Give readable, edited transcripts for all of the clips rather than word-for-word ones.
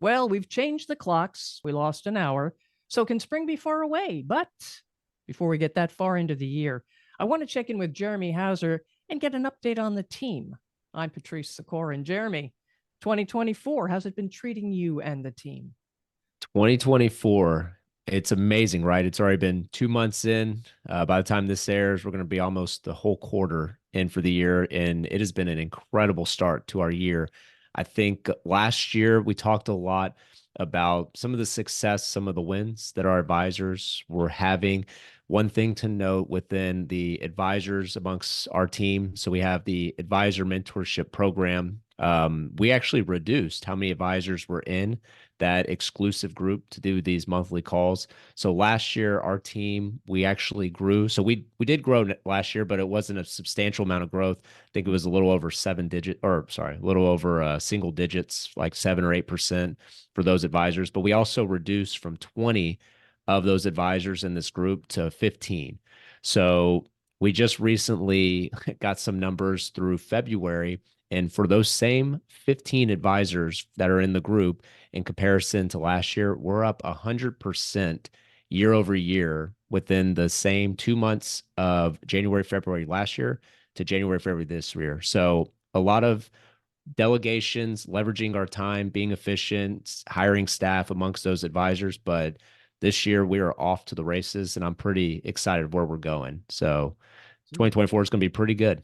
Well, we've changed the clocks. We lost an hour. So can spring be far away? But before we get that far into the year, I want to check in with Jeremy Hauser and get an update on the team. I'm Patrice Sikora. And Jeremy, 2024, how's it been treating you and the team? 2024. It's amazing, right? It's already been 2 months in. By the time this airs, we're going to be almost the whole quarter in for the year. And it has been an incredible start to our year. I think last year we talked a lot about some of the success, some of the wins that our advisors were having. One thing to note within the advisors amongst our team, so we have the Advisor Mentorship Program. We actually reduced how many advisors were in that exclusive group to do these monthly calls. So last year, our team, we actually grew. So we did grow last year, but it wasn't a substantial amount of growth. I think it was a little over a little over single digits, like 7 or 8% for those advisors. But we also reduced from 20 of those advisors in this group to 15. So we just recently got some numbers through February. And for those same 15 advisors that are in the group, in comparison to last year, we're up 100% year over year within the same 2 months of January, February last year to January, February this year. So a lot of delegations, leveraging our time, being efficient, hiring staff amongst those advisors. But this year we are off to the races, and I'm pretty excited where we're going. So 2024 is going to be pretty good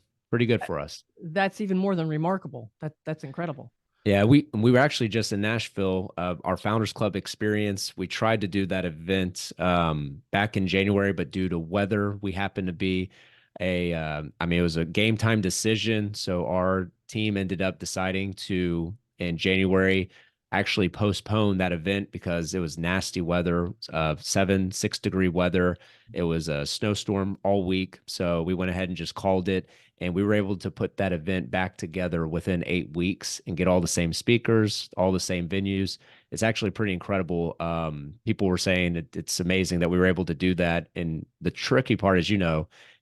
for us. That's even more than remarkable. That's incredible. Yeah, we were actually just in Nashville, our Founders Club experience. We tried to do that event back in January, but due to weather, we happened to be it was a game time decision. So our team ended up deciding to, in January, actually postpone that event because it was nasty weather, 6 degree weather. It was a snowstorm all week. So we went ahead and just called it. And we were able to put that event back together within 8 weeks and get all the same speakers, all the same venues. It's actually pretty incredible. People were saying it's amazing that we were able to do that. And the tricky part is,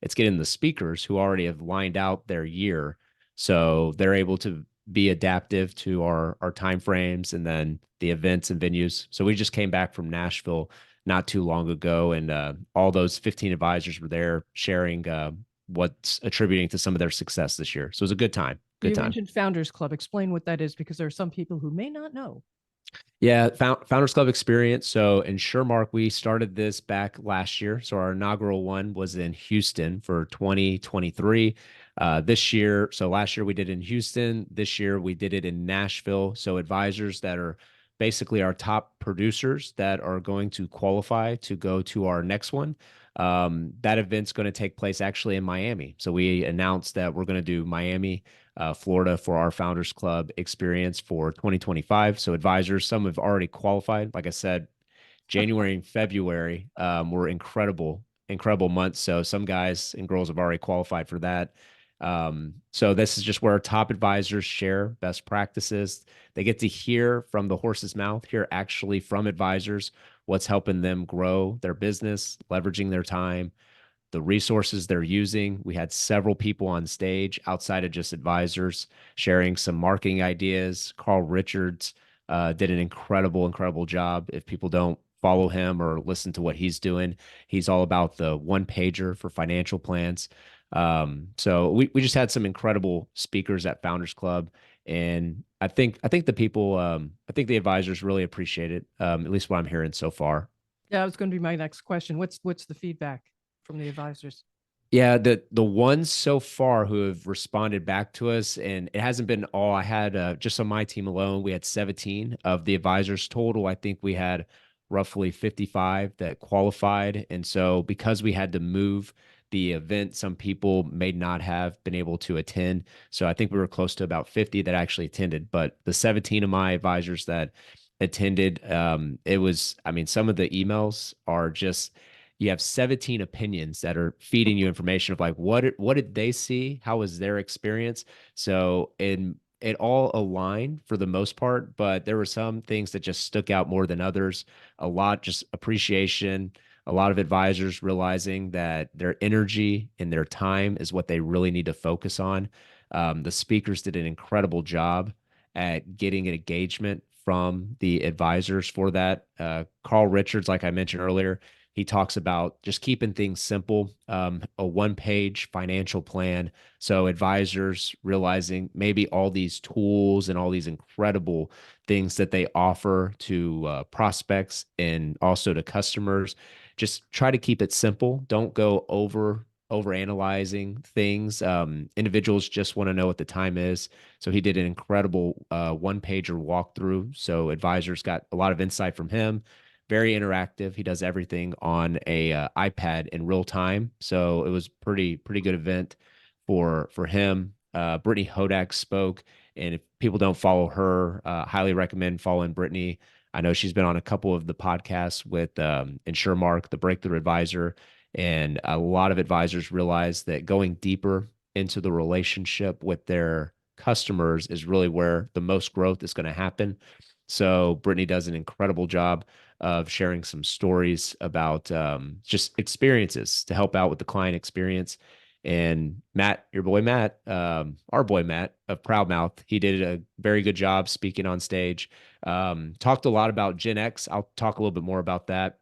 it's getting the speakers who already have lined out their year. So they're able to be adaptive to our time frames and then the events and venues. So we just came back from Nashville not too long ago, and all those 15 advisors were there sharing what's attributing to some of their success this year. So it was a good time. Good You time. mentioned Founders Club. Explain what that is, because there are some people who may not know. Yeah, Founders Club experience. So in Shermark, we started this back last year. So our inaugural one was in Houston for 2023. This year, so last year we did it in Houston. This year we did it in Nashville. So advisors that are basically our top producers that are going to qualify to go to our next one. That event's going to take place actually in Miami. So we announced that we're going to do Miami, Florida for our Founders Club experience for 2025. So advisors, some have already qualified. Like I said, January and February were incredible months. So some guys and girls have already qualified for that. So this is just where our top advisors share best practices. They get to hear from the horse's mouth, hear actually from advisors what's helping them grow their business, leveraging their time, the resources they're using. We had several people on stage outside of just advisors sharing some marketing ideas. Carl Richards did an incredible job. If people don't follow him or listen to what he's doing, he's all about the one pager for financial plans. So we just had some incredible speakers at Founders Club, and I think the people, I think the advisors really appreciate it. At least what I'm hearing so far. Yeah, that was going to be my next question. What's the feedback from the advisors? Yeah, the ones so far who have responded back to us, and it hasn't been all. I had just on my team alone, we had 17 of the advisors total. I think we had roughly 55 that qualified, and so because we had to move the event, some people may not have been able to attend. So I think we were close to about 50 that actually attended. But the 17 of my advisors that attended, it was, I mean, some of the emails are just, you have 17 opinions that are feeding you information of like, what did they see? How was their experience? So it all aligned for the most part, but there were some things that just stuck out more than others. A lot just appreciation, a lot of advisors realizing that their energy and their time is what they really need to focus on. The speakers did an incredible job at getting an engagement from the advisors for that. Carl Richards, like I mentioned earlier, he talks about just keeping things simple, a one-page financial plan. So advisors realizing maybe all these tools and all these incredible things that they offer to prospects and also to customers, just try to keep it simple. Don't go over analyzing things. Individuals just want to know what the time is. So he did an incredible one pager walkthrough. So advisors got a lot of insight from him. Very interactive. He does everything on a iPad in real time. So it was pretty good event for him. Brittany Hodak spoke, and if people don't follow her, highly recommend following Brittany. I know she's been on a couple of the podcasts with InsureMark, the Breakthrough Advisor, and a lot of advisors realize that going deeper into the relationship with their customers is really where the most growth is going to happen. So Brittany does an incredible job of sharing some stories about just experiences to help out with the client experience. And Matt, your boy Matt, our boy Matt of Proudmouth, he did a very good job speaking on stage. Talked a lot about Gen X. I'll talk a little bit more about that,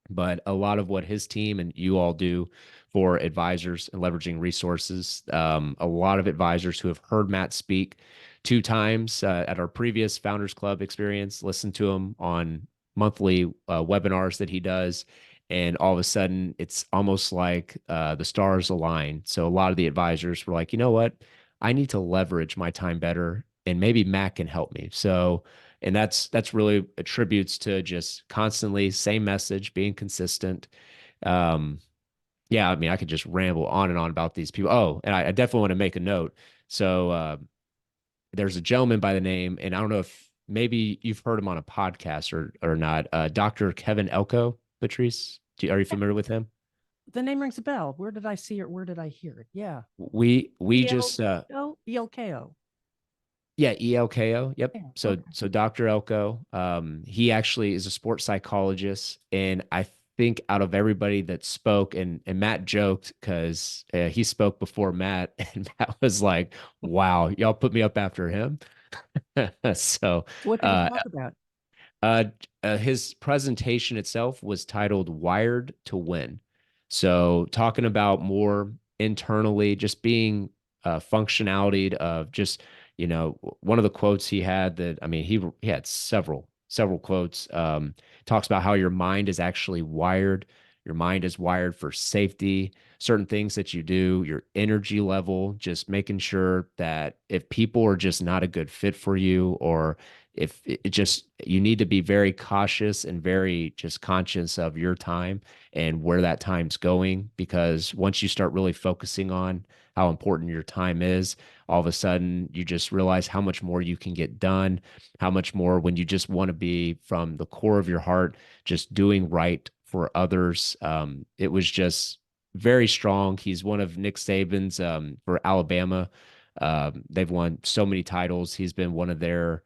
but a lot of what his team and you all do for advisors and leveraging resources. A lot of advisors who have heard Matt speak 2 times at our previous Founders Club experience, listened to him on monthly webinars that he does. And all of a sudden, it's almost like the stars align. So a lot of the advisors were like, you know what? I need to leverage my time better, and maybe Matt can help me. So, and that's really attributes to just constantly same message, being consistent. Um, yeah, I mean, I could just ramble on and on about these people. Oh, and I definitely want to make a note. So there's a gentleman by the name, and I don't know if maybe you've heard him on a podcast or not. Dr. Kevin Elko, Patrice. Are you familiar with him? The name rings a bell. Where did I see it? Where did I hear it? Yeah. We just ELKO. Yeah, ELKO. Yep. Yeah. So Okay. so Dr. Elko, he actually is a sports psychologist, and I think out of everybody that spoke, and Matt joked because he spoke before Matt, and Matt was like, "Wow, y'all put me up after him." So What did he uh, talk about? uh, his presentation itself was titled "Wired to Win." So talking about more internally, just being functionality of just one of the quotes he had that I mean he had several quotes. Talks about how your mind is actually wired. Your mind is wired for safety, certain things that you do, your energy level, just making sure that if people are just not a good fit for you, or if it just you need to be very cautious and very just conscious of your time and where that time's going, because once you start really focusing on how important your time is, all of a sudden you just realize how much more you can get done, how much more when you just want to be from the core of your heart just doing right for others. It was just very strong. He's one of Nick Saban's for Alabama. They've won so many titles. He's been one of their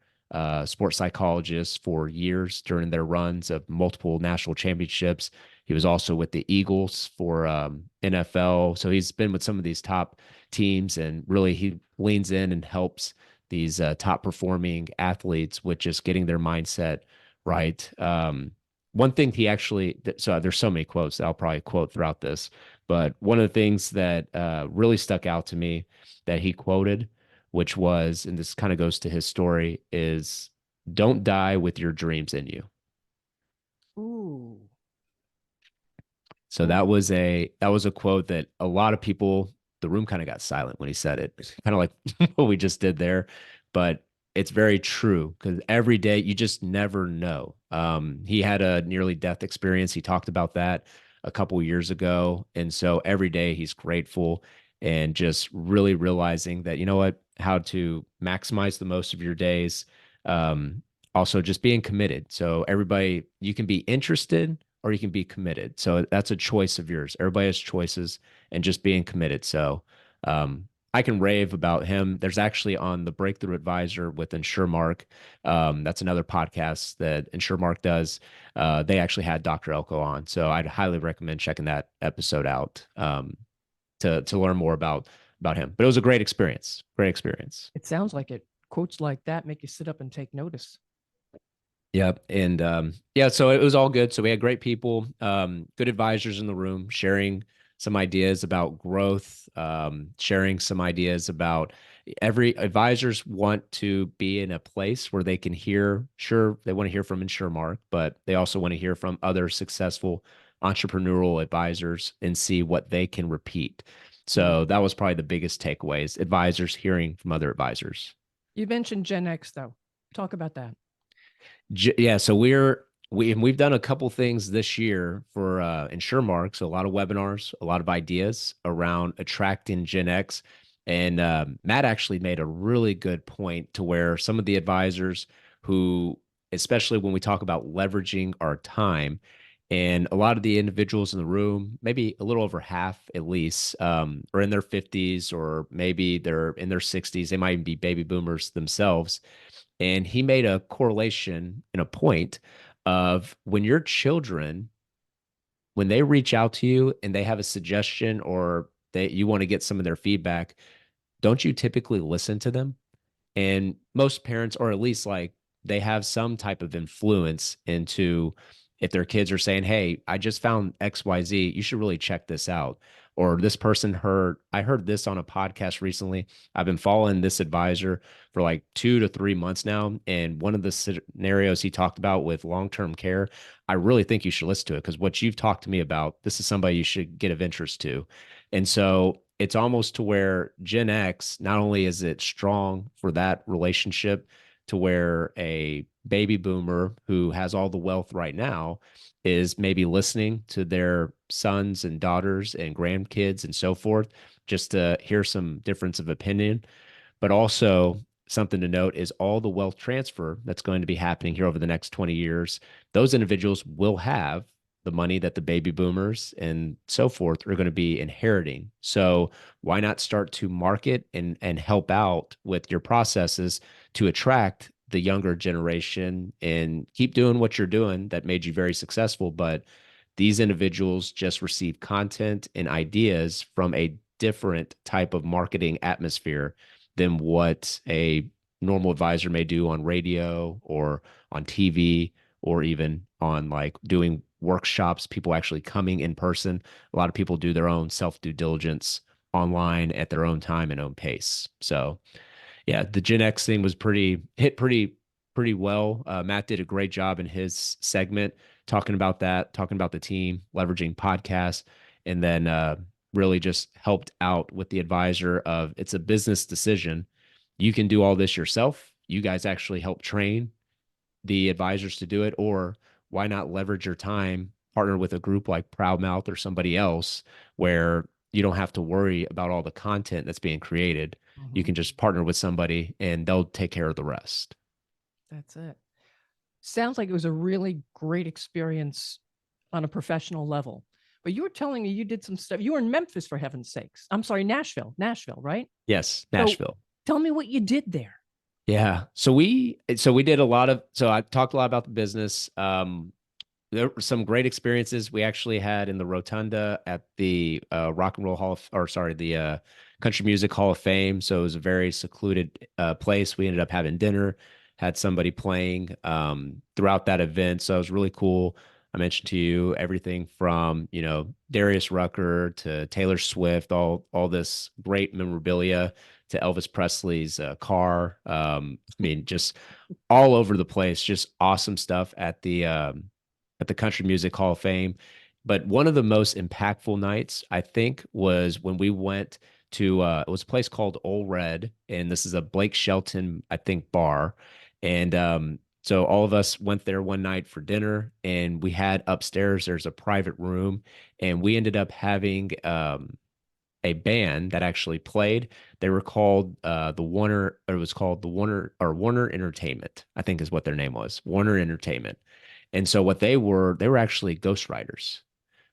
sports psychologists for years during their runs of multiple national championships. He was also with the Eagles for NFL. So he's been with some of these top teams, and really he leans in and helps these top performing athletes with just getting their mindset right. One thing he actually, so there's so many quotes that I'll probably quote throughout this, but one of the things that really stuck out to me that he quoted, which was, and this kind of goes to his story, is don't die with your dreams in you. Ooh. So Ooh. that was a quote that a lot of people, the room kind of got silent when he said it, kind of like what we just did there, but it's very true because every day you just never know. He had a nearly death experience. He talked about that a couple of years ago, and so every day he's grateful and just really realizing that you know what, how to maximize the most of your days. Also, just being committed. So everybody, you can be interested or you can be committed. So that's a choice of yours. Everybody has choices, and just being committed. So I can rave about him. There's actually on the Breakthrough Advisor with InsureMark. That's another podcast that InsureMark does. They actually had Dr. Elko on. So I'd highly recommend checking that episode out to learn more about him. But it was a great experience. Great experience. It sounds like it. Quotes like that make you sit up and take notice. Yep. And yeah, so it was all good. So we had great people, good advisors in the room, sharing some ideas about growth, sharing some ideas about every advisors want to be in a place where they can hear, sure, they want to hear from InsureMark, but they also want to hear from other successful entrepreneurial advisors and see what they can repeat. So Mhm. that was probably the biggest takeaways, advisors hearing from other advisors. You mentioned Gen X, though. Talk about that. Yeah, so we've done a couple things this year for InsureMark. So a lot of webinars, a lot of ideas around attracting Gen X. And Matt actually made a really good point to where some of the advisors who, especially when we talk about leveraging our time, and a lot of the individuals in the room, maybe a little over half at least, are in their 50s or maybe they're in their 60s. They might even be baby boomers themselves, and he made a correlation and a point of when your children, when they reach out to you and they have a suggestion or that you want to get some of their feedback, don't you typically listen to them? And most parents, or at least like they have some type of influence into if their kids are saying, "Hey, I just found XYZ, you should really check this out." Or this person I heard this on a podcast recently. I've been following this advisor for like 2 to 3 months now. And one of the scenarios he talked about with long term care, I really think you should listen to it because what you've talked to me about, this is somebody you should get of interest to. And so it's almost to where Gen X, not only is it strong for that relationship to where a baby boomer who has all the wealth right now is maybe listening to their sons and daughters and grandkids and so forth, just to hear some difference of opinion. But also, something to note is all the wealth transfer that's going to be happening here over the next 20 years. Those individuals will have the money that the baby boomers and so forth are going to be inheriting. So why not start to market and help out with your processes to attract the younger generation and keep doing what you're doing that made you very successful, but these individuals just receive content and ideas from a different type of marketing atmosphere than what a normal advisor may do on radio or on TV or even on like doing workshops, people actually coming in person. A lot of people do their own self due diligence online at their own time and own pace. So yeah, the Gen X thing was pretty well. Matt did a great job in his segment talking about that, talking about the team, leveraging podcasts, and then really just helped out with the advisor of it's a business decision. You can do all this yourself. You guys actually help train the advisors to do it, or why not leverage your time, partner with a group like Proudmouth or somebody else where you don't have to worry about all the content that's being created. You Mhm. can just partner with somebody and they'll take care of the rest. That's it. Sounds like it was a really great experience on a professional level. But you were telling me you did some stuff. You were in Memphis, for heaven's sakes. I'm sorry, Nashville, right? Yes, So Nashville. tell me what you did there. Yeah. So we did a lot of so I talked a lot about the business. There were some great experiences we actually had in the rotunda at the Rock and Roll Hall of, or sorry, the Country Music Hall of Fame. So it was a very secluded place. We ended up having dinner, had somebody playing throughout that event. So it was really cool. I mentioned to you everything from, Darius Rucker to Taylor Swift, all this great memorabilia to Elvis Presley's car. I mean, just all over the place, just awesome stuff at the Country Music Hall of Fame. But one of the most impactful nights, I think, was when we went to it was a place called Old Red, and this is a Blake Shelton, I think, bar. And so all of us went there one night for dinner, and we had upstairs, there's a private room, and we ended up having a band that actually played. They were called the Warner, or it was called the Warner or Warner Entertainment, I think is what their name was, Warner Entertainment. And so what they were actually ghostwriters.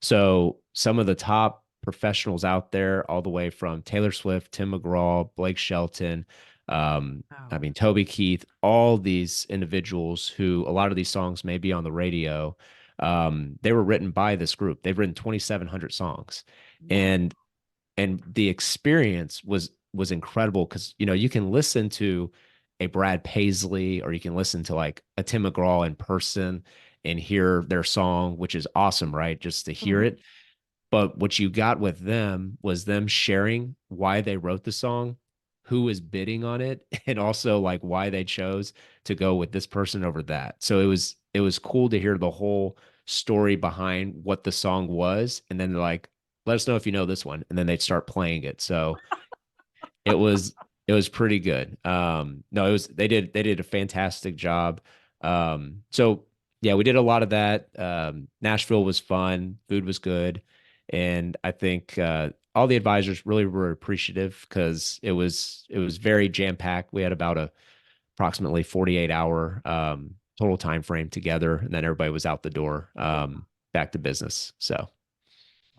So some of the top professionals out there, all the way from Taylor Swift, Tim McGraw, Blake Shelton, I Wow. mean Toby Keith, all these individuals who a lot of these songs may be on the radio. They were written by this group. They've written 2,700 songs, Wow. and the experience was incredible because you can listen to a Brad Paisley, or you can listen to like a Tim McGraw in person and hear their song, which is awesome, right? Just to hear Mhm. it. But what you got with them was them sharing why they wrote the song, who was bidding on it, and also like why they chose to go with this person over that. So it was cool to hear the whole story behind what the song was. And then they're like, let us know if you know this one. And then they'd start playing it. So it was pretty good. No, it was they did a fantastic job. So yeah, we did a lot of that. Nashville was fun, food was good, and I think all the advisors really were appreciative because it was very jam packed. We had about a approximately 48-hour total time frame together, and then everybody was out the door, back to business. So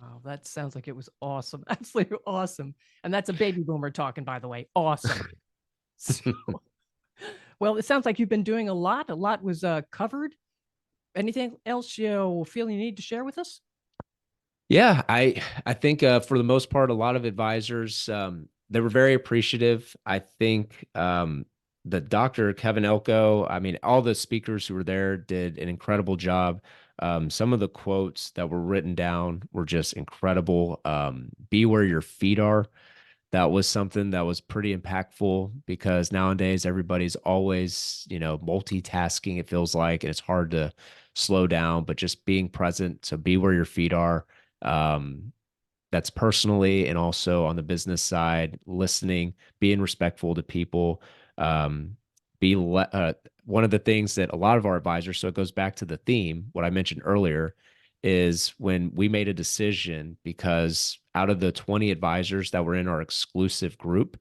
Wow, that sounds like it was awesome. Absolutely awesome. And that's a baby boomer talking, by the way. Awesome. So, well, it sounds like you've been doing a lot. A lot was covered. Anything else you feel you need to share with us? yeah, I think for the most part, a lot of advisors they were very appreciative. I think the Dr. Kevin Elko, I mean, all the speakers who were there did an incredible job. Some of the quotes that were written down were just incredible. Be where your feet are. That was something that was pretty impactful because nowadays everybody's always, multitasking, it feels like, and it's hard to slow down, but just being present. So be where your feet are. Um, that's personally and also on the business side, listening, being respectful to people. Um, one of the things that a lot of our advisors, so it goes back to the theme, what I mentioned earlier, is when we made a decision because out of the 20 advisors that were in our exclusive group,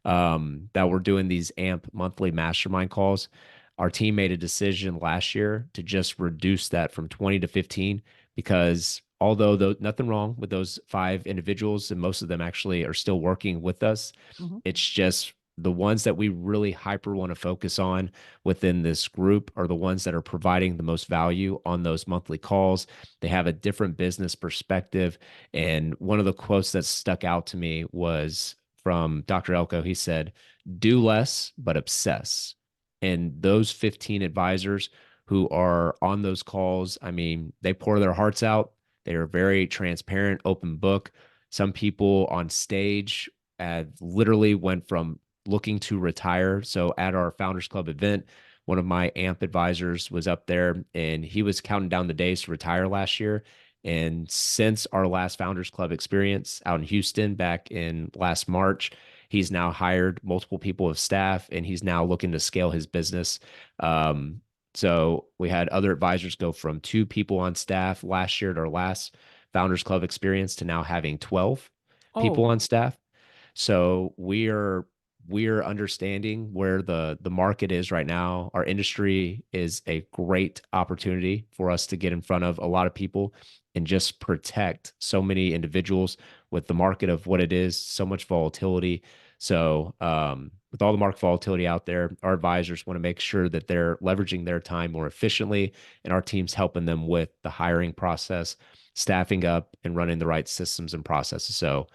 that were doing these AMP monthly mastermind calls, our team made a decision last year to just reduce that from 20 to 15 because although nothing wrong with those 5 individuals and most of them actually are still working with us, Mhm. it's just the ones that we really hyper want to focus on within this group are the ones that are providing the most value on those monthly calls. They have a different business perspective. And one of the quotes that stuck out to me was from Dr. Elko. He said, do less, but obsess. And those 15 advisors who are on those calls, I mean, they pour their hearts out. They are very transparent, open book. Some people on stage literally went from looking to retire. So at our Founders Club event, one of my AMP advisors was up there and he was counting down the days to retire last year. And since our last Founders Club experience out in Houston back in last March, he's now hired multiple people of staff and he's now looking to scale his business. So we had other advisors go from 2 people on staff last year at our last Founders Club experience to now having 12 people Oh, on staff. So we're understanding where the market is right now. Our industry is a great opportunity for us to get in front of a lot of people and just protect so many individuals with the market of what it is, so much volatility. So with all the market volatility out there, our advisors want to make sure that they're leveraging their time more efficiently, and our team's helping them with the hiring process, staffing up, and running the right systems and processes. So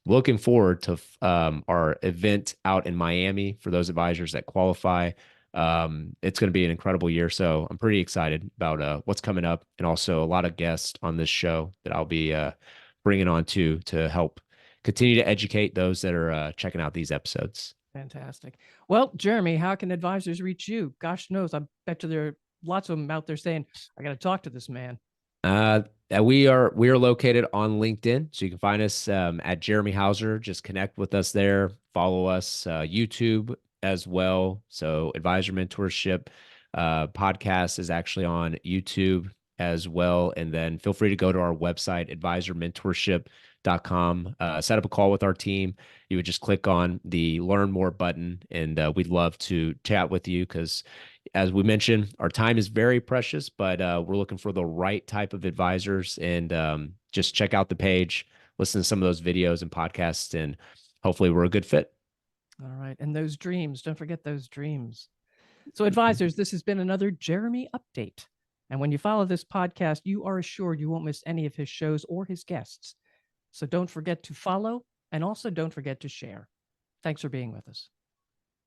looking forward to our event out in Miami for those advisors that qualify. It's going to be an incredible year. So I'm pretty excited about what's coming up and also a lot of guests on this show that I'll be bringing on to help continue to educate those that are checking out these episodes. fantastic. Well, Jeremy, how can advisors reach you? Gosh knows, I bet you there are lots of them out there saying, I got to talk to this man. Uh, we are located on LinkedIn, so you can find us at Jeremy Hauser. Just connect with us there. Follow us, YouTube as well. So Advisor Mentorship podcast is actually on YouTube as well. And then feel free to go to our website, advisormentorship.com. Set up a call with our team. You would just click on the Learn More button, and we'd love to chat with you because as we mentioned, our time is very precious, but we're looking for the right type of advisors. And just check out the page, listen to some of those videos and podcasts, and hopefully we're a good fit. All right. And those dreams, don't forget those dreams. So, advisors, this has been another Jeremy update. And when you follow this podcast, you are assured you won't miss any of his shows or his guests. So, don't forget to follow and also don't forget to share. Thanks for being with us.